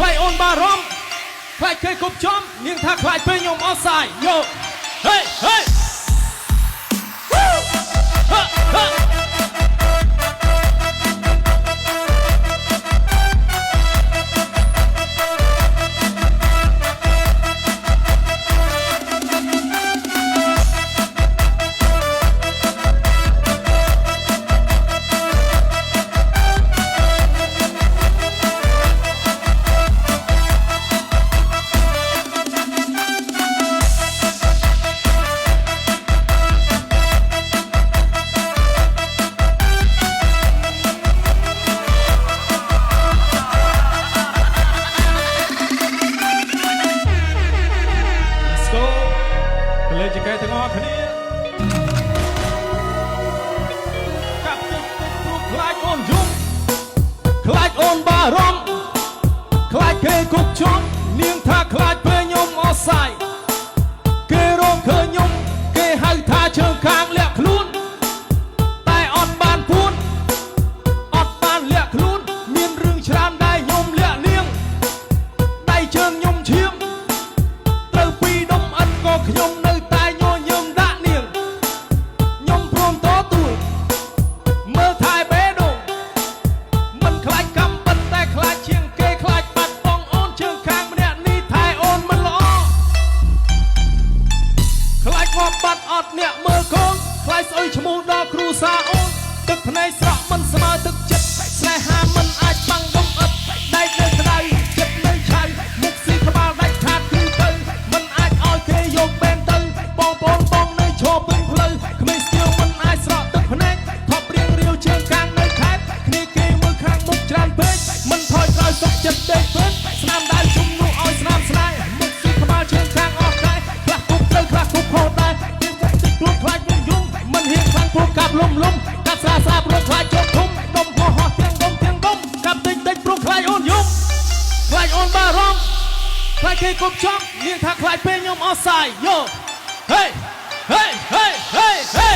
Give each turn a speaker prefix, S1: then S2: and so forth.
S1: ខ្លាយអូនបារម្ភខ្លាយឃើញគប់ចំនាងថាខ្លាយពេលខ្ញុំអស់សាយយកហេហេខ្លាចអូនបារម្ភខ្លាចគេគប់ចំនាងថាខ្លាចពេលខ្ញុំអស់សាយគេរកឃើញខ្ញុំគេហៅថាជើងខាងលាក់ខ្លួនតែអត់បានពួនអត់បានលាក់ខ្លួនមានរឿងច្រើនដែរខ្ញុំលាក់នាងដៃជើងខ្ញុំឈាមត្រូវពីដុំអិនក៏ខ្ញុំនៅតែញញឹមដាក់នាងខ្ញុំព្រមតទួលមើលថែបេះដូងមិនខ្លាចកម្មបិទតែខ្លាចជាងគេខ្លាចបាត់បង់អូនជើងខាងម្នាក់នេះថែអូនមិនល្អខ្លាចងាប់បាត់អត់អ្នកមើលកូនខ្លាចស្អុយឈ្មោះដល់គ្រូសាអូនទឹកភ្នែកស្រក់មិនស្មើទឹកចិត្តស្នេហាមិនអាចបាំងដុំអិតដែកនៅក្តៅចិត្តនៅឆៅមុខស៊ីក្បាលដាច់ខាតគឺទៅមិនអាចឲ្យគេយកបែនទៅបងប្អូនបងនៅឈរពេញផ្លូវគ្មានស្ទៀវមិនអាចស្រក់ទឹកភ្នែកថប់រៀងរាវជើងខាងនៅខេត្តគ្នាគេមើលខាងមុខច្រើនពេកមិនថយក្រោយសុខចិត្តដេកពេកស្នាមដៃជុំនោះឲ្យស្នាមស្នេហ៍មុខស៊ីក្បាលជើងខាងអស់ដែរខ្លះគប់ទៅខ្លះគប់ខោដែរយើងតែទឹកខ្លួនខ្លាចយំមិនហ៊ានខ្លាំងព្រោះកាប់លំកាប់ស្រាព្រោះខ្លាចជោគធំដុំហោះទាំងដុំកាប់តិចព្រោះខ្លាចអូនយំខ្លាចអូនបារម្ភខ្លាចគេគប់ចំនាងថាខ្លាចពេលខ្ញុំអស់សាយយោហេហេហេហេហេ